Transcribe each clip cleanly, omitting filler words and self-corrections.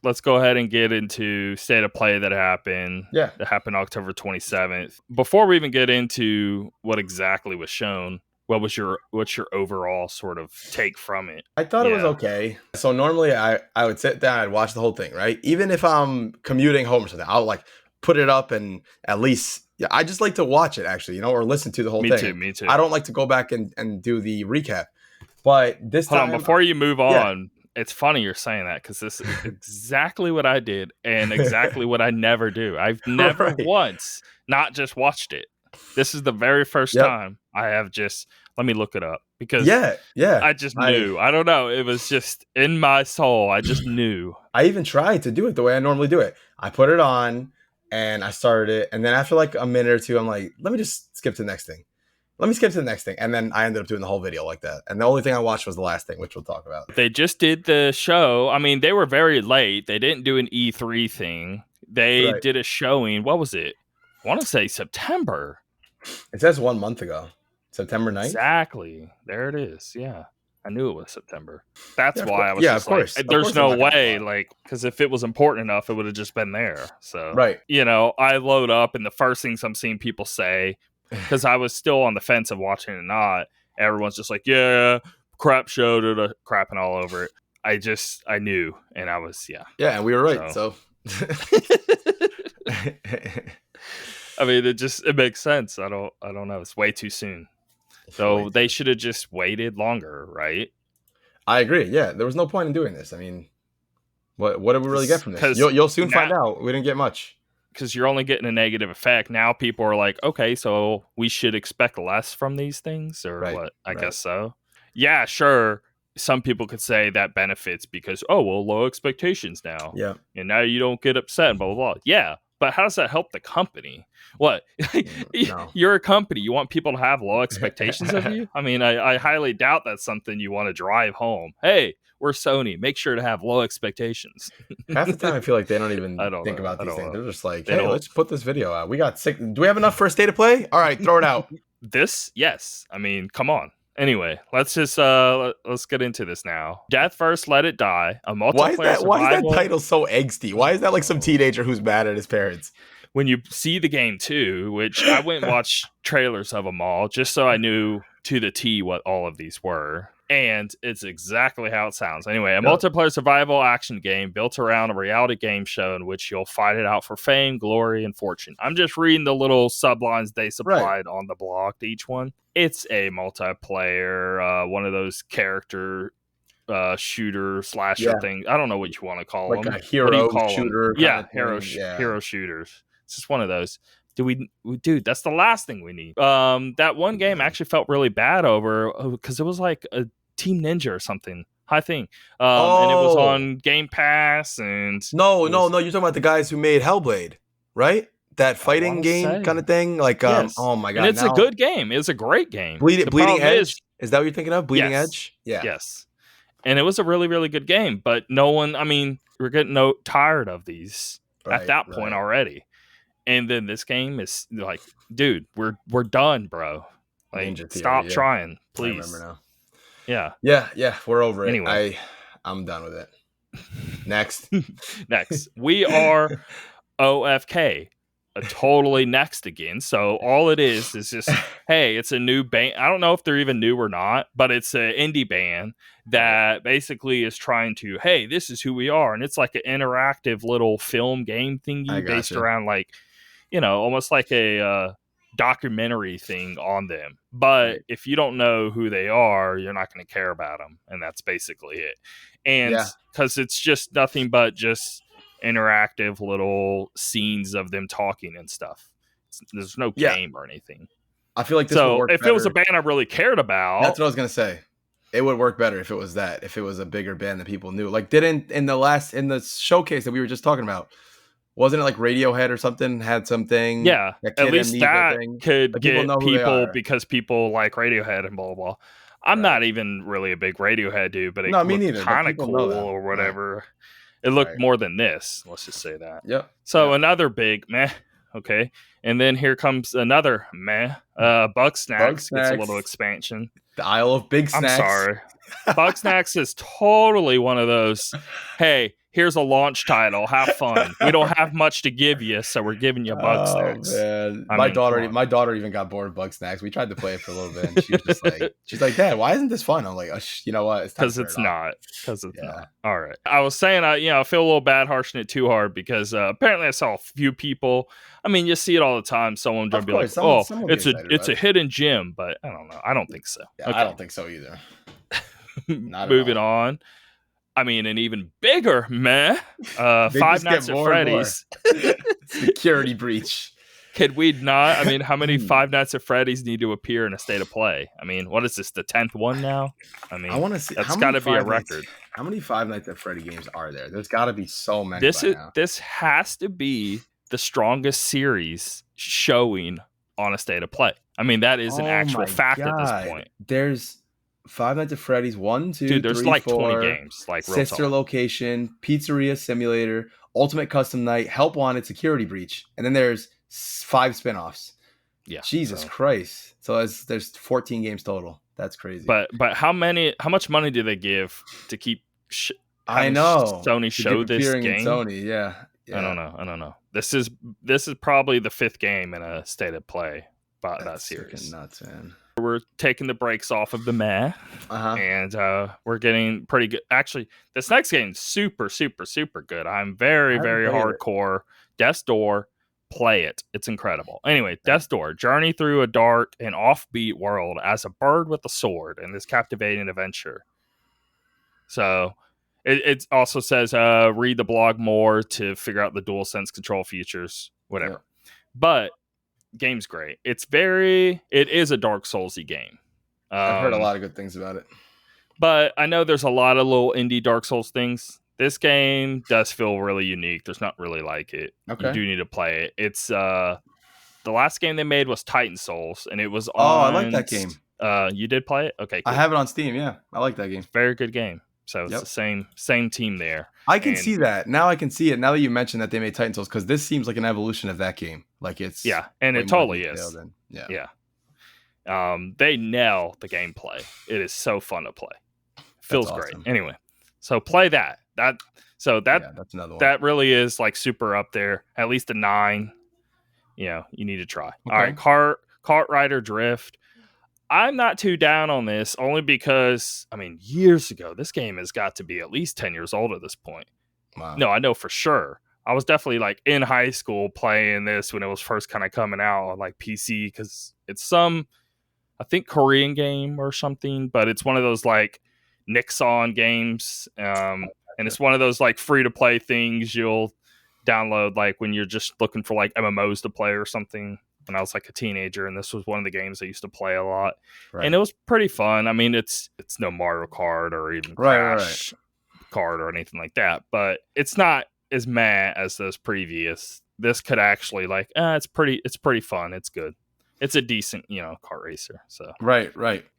let's go ahead and get into State of Play that happened. Yeah. That happened October 27th. Before we even get into what exactly was shown, what's your overall sort of take from it? I thought it was okay. So normally I would sit down, I'd watch the whole thing, right? Even if I'm commuting home or something, I'll like put it up and at least, I just like to watch it actually, or listen to the whole thing. Me too. I don't like to go back and do the recap. But this time... Hold on, before you move on, it's funny you're saying that because this is exactly what I did and exactly what I never do. I've never once not just watched it. This is the very first time I have just... Let me look it up because I just knew. I don't know. It was just in my soul. I just knew. I even tried to do it the way I normally do it. I put it on and I started it. And then after like a minute or two, I'm like, let me just skip to the next thing. And then I ended up doing the whole video like that. And the only thing I watched was the last thing, which we'll talk about. They just did the show. I mean, they were very late. They didn't do an E3 thing. They did a showing. What was it? I want to say September. It says 1 month ago. September 9th? Exactly. There it is. Yeah. I knew it was September. That's why I was just of course. Like, there's no way, like, because if it was important enough, it would have just been there. So, I load up, and the first things I'm seeing people say, because I was still on the fence of watching it or not, everyone's just like, yeah, crap show, crapping all over it. I knew, and I was, Yeah, and we were right, so. I mean, it makes sense. I don't know. It's way too soon. So they should have just waited longer, right? I agree. Yeah, there was no point in doing this. I mean, what did we really get from this? You'll soon find out. We didn't get much. Because you're only getting a negative effect. Now people are like, okay, so we should expect less from these things, or what? I guess so. Yeah, sure. Some people could say that benefits because, low expectations now. Yeah. And now you don't get upset and blah, blah, blah. Yeah. But how does that help the company? What? No. You're a company. You want people to have low expectations of you? I mean, I highly doubt that's something you want to drive home. Hey, we're Sony. Make sure to have low expectations. Half the time I feel like they don't even think about these things. They're just like, hey, let's put this video out. We got 6. Do we have enough for a State of Play? All right, throw it out. Yes. I mean, come on. Anyway, let's just let's get into this now. Death First, Let It Die. A multiplayer survival. Why is that title so angsty? Why is that like some teenager who's mad at his parents? When you see the game too, which I went and watched trailers of them all, just so I knew to the T what all of these were. And it's exactly how it sounds. Anyway, a multiplayer survival action game built around a reality game show in which you'll fight it out for fame, glory, and fortune. I'm just reading the little sublines they supplied on the blog to each one. It's a multiplayer, one of those character shooter slasher thing. I don't know what you want to call them. Like a hero shooter. Yeah, hero shooters. It's just one of those. Dude, that's the last thing we need. That one game actually felt really bad over because it was like a Team Ninja or something. High thing. And it was on Game Pass and No, you're talking about the guys who made Hellblade, right? That fighting game kind of thing. Like yes. Oh my god. And it's a good game. It's a great game. Bleeding Edge? Is that what you're thinking of? Bleeding Edge? Yeah. Yes. And it was a really, really good game, but no one, I mean, we're getting tired of these at that point already. And then this game is like, dude, we're done, bro. Like, stop trying, please. I remember now. Yeah, we're over it. Anyway, I'm done with it. Next. We are OFK. Totally next again. So all it is just, hey, it's a new band. I don't know if they're even new or not, but it's an indie band that basically is trying to, hey, this is who we are. And it's like an interactive little film game thingy based around like, almost like a documentary thing on them. But if you don't know who they are, you're not going to care about them. And that's basically it. And because it's just nothing but just interactive little scenes of them talking and stuff. There's no game or anything. I feel like this would work if better. It was a band I really cared about. That's what I was going to say. It would work better if it was that. If it was a bigger band that people knew. Like in the showcase that we were just talking about. Wasn't it like Radiohead or something had something? Yeah, at least that could get people because people like Radiohead and blah, blah, blah. I'm not even really a big Radiohead dude, but it looked kind of cool or whatever. Right. It looked more than this. Let's just say that. Yep. So another big meh. Okay. And then here comes another meh. Bugsnax gets a little expansion. The Isle of Big Snacks. I'm sorry. Bugsnax is totally one of those, hey, here's a launch title. Have fun. We don't have much to give you, so we're giving you bug Oh snacks. man, I my mean, come on. daughter even got bored of Bug Snacks. We tried to play it for a little bit, and she was just like, Dad, why isn't this fun? I'm like, oh, you know what? It's time to Because turn it's it off. not. Because it's Yeah, not. All right. I was saying, I feel a little bad harshing it too hard because apparently I saw a few people. I mean, you see it all the time. Someone of going to be like, course, "Oh, someone will be excited it's about a it. hidden gem," but I don't know. I don't think so. Yeah, Okay. I don't think so either. Not at Moving all. on. I mean, an even bigger meh. They Five just get Nights at more and more. Freddy's. Security breach. Could we not? I mean, how many Five Nights at Freddy's need to appear in a state of play? I mean, what is this, the 10th one now? I mean, I want to see that's how got many to be a Five Nights. record. How many Five Nights at Freddy games are there? There's got to be so many by now. This has to be the strongest series showing on a state of play. I mean, that is an actual fact at this point. There's Five Nights at Freddy's 1, 2, Dude, there's 3, like 4, 20 games. Like real Sister talk. Location, Pizzeria Simulator, Ultimate Custom Night, Help Wanted, Security Breach, and then there's 5 spin-offs. Yeah, Jesus Christ! So there's 14 games total. That's crazy. But how much money do they give to keep? I know Sony show this game. In Sony, yeah. I don't know. This is probably the 5th game in a state of play about that series. Nuts, man. We're taking the brakes off of the meh, and we're getting pretty good. Actually, this next game's super, super, super good. I'm very, very hardcore. Death's Door, play it. It's incredible. Anyway, Death's Door, journey through a dark and offbeat world as a bird with a sword in this captivating adventure. So, it also says read the blog more to figure out the DualSense control features, whatever. Yeah. But game's great. It is a Dark Soulsy game. I've heard a lot of good things about it. But I know there's a lot of little indie Dark Souls things. This game does feel really unique. There's not really like it. Okay. You do need to play it. It's the last game they made was Titan Souls, and it was on... Oh, I like that game. You did play it? Okay, cool. I have it on Steam, yeah. I like that game. It's a very good game. So it's the same team there. I can see that. Now I can see it. Now that you mentioned that they made Titan Souls, because this seems like an evolution of that game. Like it's and it totally is. Yeah. They nail the gameplay. It is so fun to play. Feels great. Anyway, so play that. That's another one. That really is like super up there. At least a 9. You need to try. Okay. All right, Kart Rider Drift. I'm not too down on this, only because, I mean, years ago, this game has got to be at least 10 years old at this point. Wow. No, I know for sure. I was definitely like in high school playing this when it was first kind of coming out on like PC, because it's some, I think, Korean game or something, but it's one of those like Nixon games. And it's one of those like free to play things you'll download like when you're just looking for like MMOs to play or something. When I was like a teenager, and this was one of the games I used to play a lot, and it was pretty fun. I mean, it's no Mario Kart or even Crash Kart or anything like that, but it's not as meh as those previous. This could actually it's pretty fun. It's good. It's a decent kart racer. So right,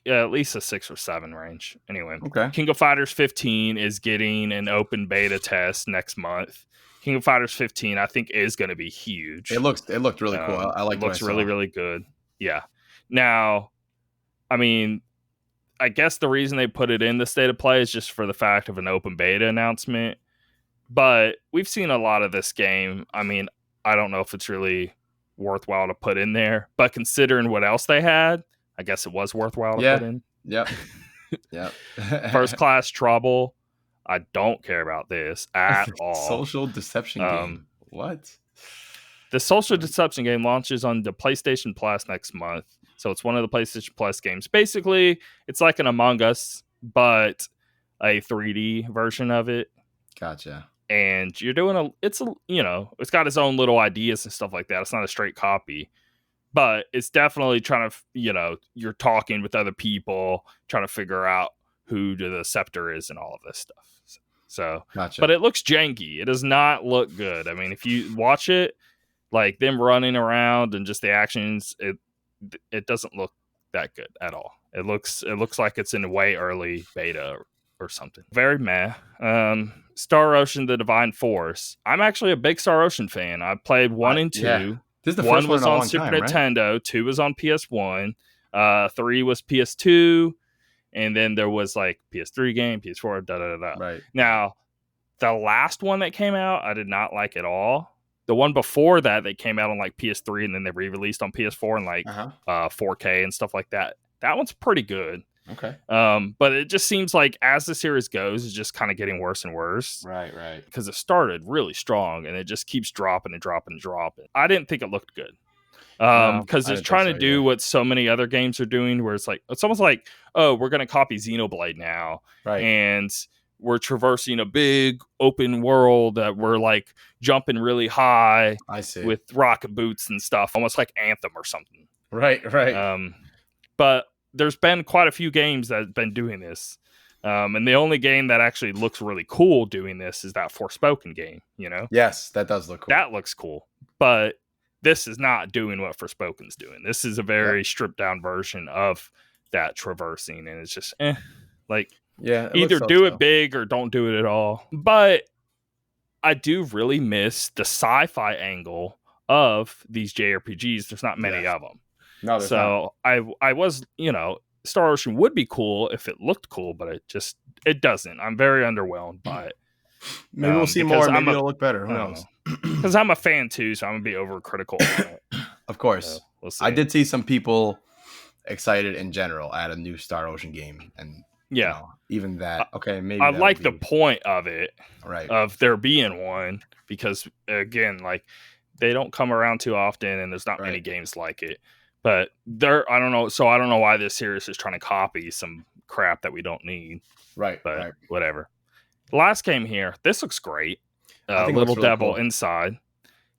yeah, at least a 6 or 7 range. Anyway, okay. King of Fighters 15 is getting an open beta test next month. King of Fighters 15, I think, is going to be huge. It looked really cool. I like it. Looks really, really good. Yeah. Now, I mean, I guess the reason they put it in the state of play is just for the fact of an open beta announcement. But we've seen a lot of this game. I mean, I don't know if it's really worthwhile to put in there. But considering what else they had, I guess it was worthwhile to put in. Yeah. First Class Trouble. I don't care about this at all. Social deception game. What? The social deception game launches on the PlayStation Plus next month. So it's one of the PlayStation Plus games. Basically, it's like an Among Us, but a 3D version of it. Gotcha. And you're doing it's got its own little ideas and stuff like that. It's not a straight copy, but it's definitely trying to, you're talking with other people, trying to figure out who the scepter is and all of this stuff. So, gotcha. But it looks janky. It does not look good. I mean, if you watch it, like them running around and just the actions, it doesn't look that good at all. It looks like it's in a way early beta or something. Very meh. Star Ocean: The Divine Force. I'm actually a big Star Ocean fan. I played 1 and 2. Yeah. This is the first one was in a on long Super time, Nintendo. Right? 2 was on PS1. 3 was PS2. And then there was like PS3 game, PS4, Right. Now, The last one that came out, I did not like at all. The one before that, they came out on like PS3 and then they re-released on PS4 and like 4K and stuff like that. That one's pretty good. Okay. But it just seems like as the series goes, it's just kind of getting worse and worse. Right. Because it started really strong and it just keeps dropping and dropping and dropping. I didn't think it looked good. Because it's trying to do what so many other games are doing, where it's almost like, oh, we're going to copy Xenoblade now. Right. And we're traversing a big open world that we're like jumping really high. I see. With rocket boots and stuff, almost like Anthem or something. Right. But there's been quite a few games that have been doing this. And the only game that actually looks really cool doing this is that Forspoken game, you know? Yes, that does look cool. That looks cool. But this is not doing what Forspoken's doing. This is a very stripped down version of that traversing. And it's just, like, either do it big or don't do it at all. But I do really miss the sci-fi angle of these JRPGs. There's not many of them. No, there's not. I was, Star Ocean would be cool if it looked cool, but it doesn't. I'm very underwhelmed by it. Maybe we'll see more. Maybe it'll look better. Who knows? Because I'm a fan too, so I'm gonna be overcritical on it. Of course. So we'll see. I did see some people excited in general at a new Star Ocean game, and even that. Okay, maybe I like the point of it, right? Of there being one, because again, like they don't come around too often, and there's not many games like it. But I don't know. So I don't know why this series is trying to copy some crap that we don't need. Right. But whatever. Last game here. This looks great. Little Devil Inside.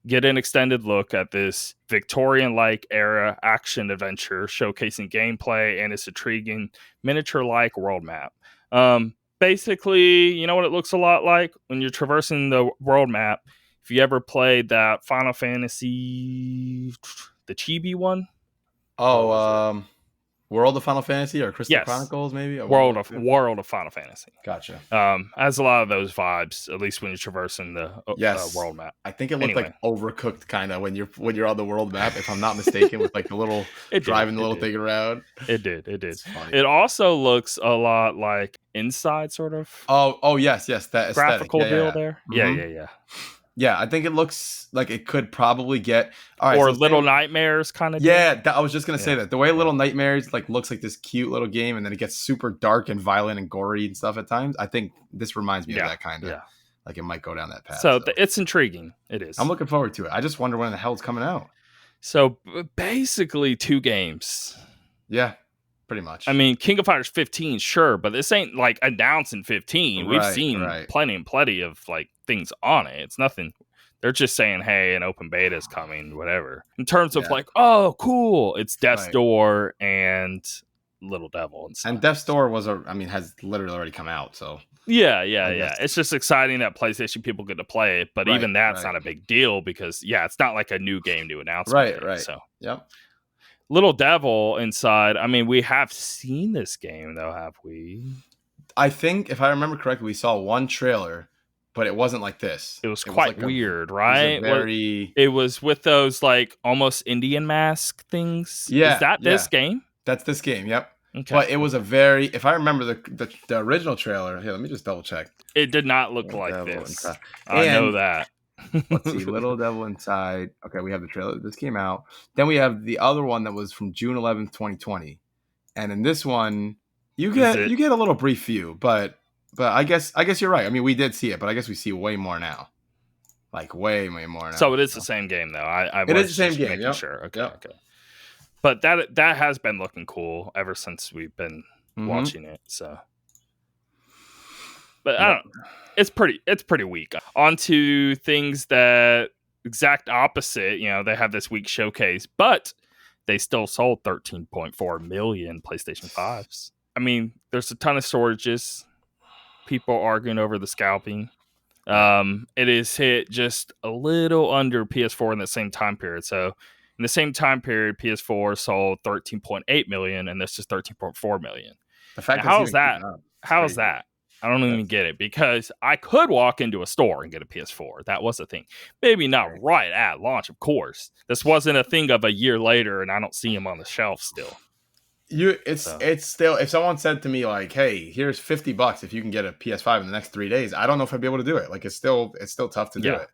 Get an extended look at this Victorian-like era action adventure showcasing gameplay and its intriguing miniature-like world map. Basically, you know what it looks a lot like when you're traversing the world map. If you ever played that Final Fantasy, the Chibi one. Oh, World of Final Fantasy or Crystal Chronicles, maybe? World of Final Fantasy. Gotcha. Has a lot of those vibes, at least when you're traversing the world map. I think it looked like Overcooked kind of when you're on the world map, if I'm not mistaken, with like the little driving the little thing around. It did. It also looks a lot like Inside, sort of. Oh yes, that graphical deal there. Mm-hmm. Yeah. Yeah, I think it looks like it could probably get or Little Nightmares kind of. Yeah, I was just gonna say that the way Little Nightmares like looks like this cute little game, and then it gets super dark and violent and gory and stuff at times. I think this reminds me of that kind of. Yeah. Like it might go down that path. So it's intriguing. It is. I'm looking forward to it. I just wonder when the hell it's coming out. So basically, 2 games. Yeah. Pretty much. I mean, King of Fighters 15, sure, but this ain't like announcing 15. We've seen plenty of like things on it. It's nothing. They're just saying, hey, an open beta is coming, whatever. In terms of like, oh, cool. It's Death's Door and Little Devil and stuff. And Death's Door has literally already come out, so. Yeah. It's just exciting that PlayStation people get to play it, but even that's not a big deal because, it's not like a new game to announce. Right. So, yep. Little Devil Inside. I mean, we have seen this game, though, have we? I think, if I remember correctly, we saw one trailer, but it wasn't like this. It was quite weird, right? Very. It was with those like almost Indian mask things. Yeah, is that this game? That's this game. Yep. Okay. But it was a very. If I remember the original trailer, here, let me just double check. It did not look like this. I know that. Let's see, Little Devil Inside. Okay, we have the trailer. This came out. Then we have the other one that was from June 11th, 2020. And in this one, you get a little brief view, but I guess you're right. I mean, we did see it, but I guess we see way more now. Like way more now. So it is the same game though. It is the same game. Yep. Sure. Okay. But that has been looking cool ever since we've been watching it. So, but I don't. It's pretty weak. On to things that exact opposite. They have this week showcase, but they still sold 13.4 million PlayStation 5s. I mean, there's a ton of storages. People arguing over the scalping. It is hit just a little under PS4 in the same time period. So in the same time period, PS4 sold 13.8 million, and this is 13.4 million. The fact how is that? How is that? I don't even get it, because I could walk into a store and get a PS4. That was a thing. Maybe not right at launch, of course. This wasn't a thing of a year later, and I don't see them on the shelf still. So it's still, if someone said to me like, "Hey, here's $50 if you can get a PS5 in the next 3 days," I don't know if I'd be able to do it. Like it's still tough to do yeah, it.